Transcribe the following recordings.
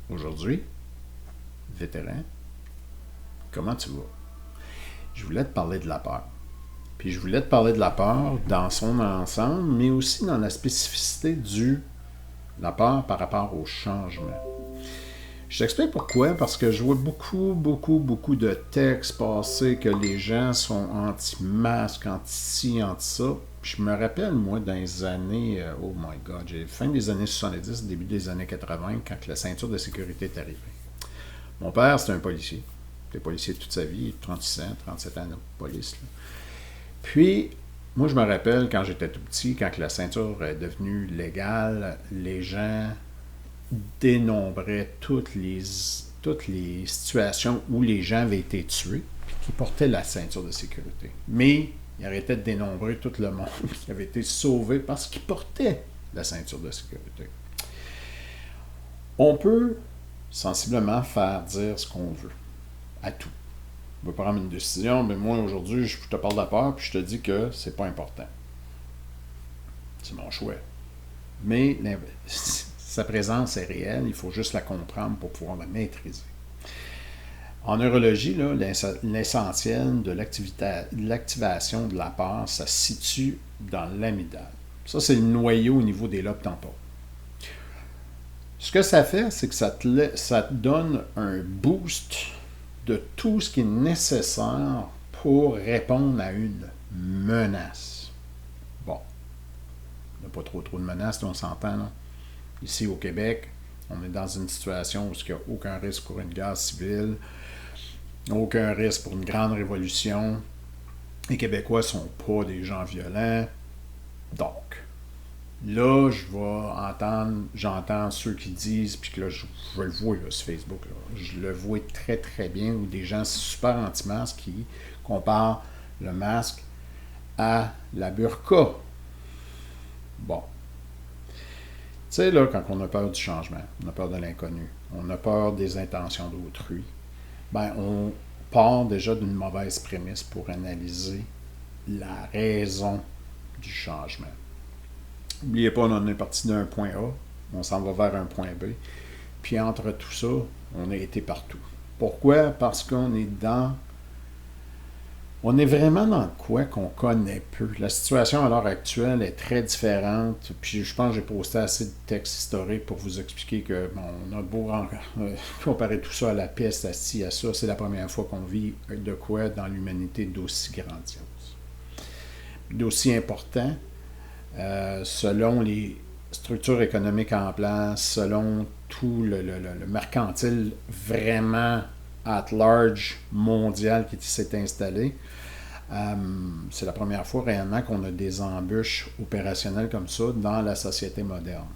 Aujourd'hui, vétéran, comment tu vas? Je voulais te parler de la peur. Puis je voulais te parler de la peur dans son ensemble, mais aussi dans la spécificité la peur par rapport au changement. Je t'explique pourquoi, parce que je vois beaucoup de textes passer que les gens sont anti-masque, anti-ci, anti-ça. Je me rappelle, moi, dans les années, oh my God, j'ai fin des années 70, début des années 80, quand la ceinture de sécurité est arrivée. Mon père, c'était un policier. Il était policier toute sa vie, 36 ans, 37 ans de police. Là. Puis, moi, je me rappelle, quand j'étais tout petit, quand la ceinture est devenue légale, les gens dénombraient toutes les situations où les gens avaient été tués puis qui portaient la ceinture de sécurité. Mais ils arrêtaient de dénombrer tout le monde qui avait été sauvé parce qu'ils portaient la ceinture de sécurité. On peut sensiblement faire dire ce qu'on veut, à tout. On peut prendre une décision, mais moi aujourd'hui, je te parle de la peur puis je te dis que c'est pas important. C'est mon choix. Mais sa présence est réelle, il faut juste la comprendre pour pouvoir la maîtriser. En neurologie, là, l'essentiel de l'activation de la peur, ça se situe dans l'amygdale. Ça, c'est le noyau au niveau des lobes temporaux. Ce que ça fait, c'est que ça te donne un boost de tout ce qui est nécessaire pour répondre à une menace. Bon, il n'y a pas trop de menaces, on s'entend. Là. Ici au Québec, on est dans une situation où il n'y a aucun risque pour une guerre civile, aucun risque pour une grande révolution. Les Québécois ne sont pas des gens violents. Donc, là, j'entends ceux qui disent, puis que là, je le vois là, sur Facebook, là, je le vois très bien, où des gens super anti-masques qui comparent le masque à la burqa. Bon. Tu sais, là, quand on a peur du changement, on a peur de l'inconnu, on a peur des intentions d'autrui, ben, on part déjà d'une mauvaise prémisse pour analyser la raison du changement. N'oubliez pas, on est parti d'un point A, on s'en va vers un point B, puis entre tout ça, on a été partout. Pourquoi? Parce qu'on est on est vraiment dans quoi qu'on connaît peu. La situation à l'heure actuelle est très différente. Puis je pense que j'ai posté assez de textes historiques pour vous expliquer que bon, on a beau comparer tout ça à la peste, à ci, à ça. C'est la première fois qu'on vit de quoi dans l'humanité d'aussi grandiose. D'aussi important, selon les structures économiques en place, selon tout le mercantile vraiment at large mondial qui s'est installé. C'est la première fois réellement qu'on a des embûches opérationnelles comme ça dans la société moderne.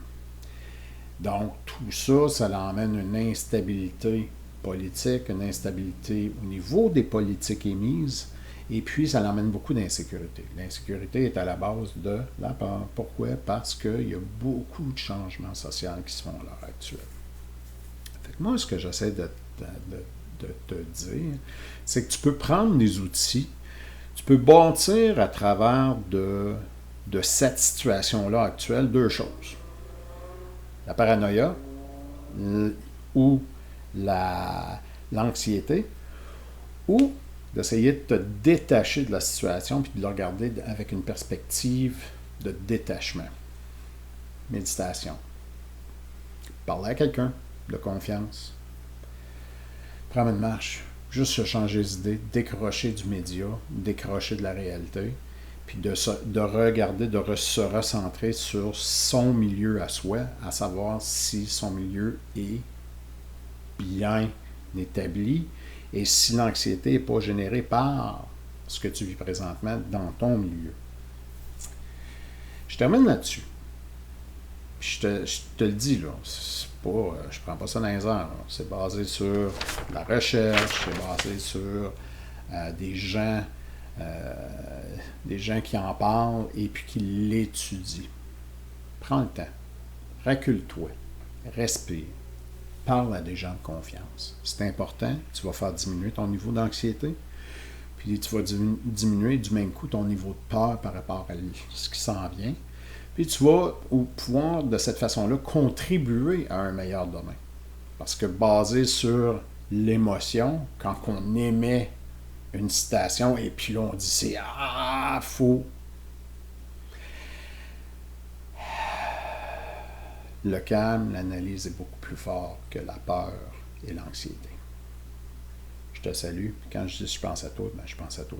Donc tout ça, ça l'emmène une instabilité politique, une instabilité au niveau des politiques émises, et puis ça l'emmène beaucoup d'insécurité. L'insécurité est à la base de la peur. Pourquoi? Parce qu'il y a beaucoup de changements sociaux qui se font à l'heure actuelle. Fait que moi, ce que j'essaie de te dire, c'est que tu peux prendre des outils, tu peux bâtir à travers de cette situation-là actuelle deux choses. La paranoïa ou l'anxiété, ou d'essayer de te détacher de la situation puis de la regarder avec une perspective de détachement. Méditation. Parler à quelqu'un de confiance. Prendre une marche. Juste se changer d'idée, décrocher du média, décrocher de la réalité, puis de regarder, se recentrer sur son milieu à soi, à savoir si son milieu est bien établi et si l'anxiété n'est pas générée par ce que tu vis présentement dans ton milieu. Je termine là-dessus. Puis je te le dis, là, je prends pas ça dans les airs. Là. C'est basé sur la recherche, c'est basé sur des gens qui en parlent et puis qui l'étudient. Prends le temps, recule-toi, respire, parle à des gens de confiance. C'est important, tu vas faire diminuer ton niveau d'anxiété, puis tu vas diminuer du même coup ton niveau de peur par rapport à ce qui s'en vient. Puis tu vas pouvoir, de cette façon-là, contribuer à un meilleur demain. Parce que basé sur l'émotion, quand on émet une citation et puis là on dit c'est faux. Le calme, l'analyse est beaucoup plus fort que la peur et l'anxiété. Je te salue. Quand je dis je pense à toi, ben je pense à toi.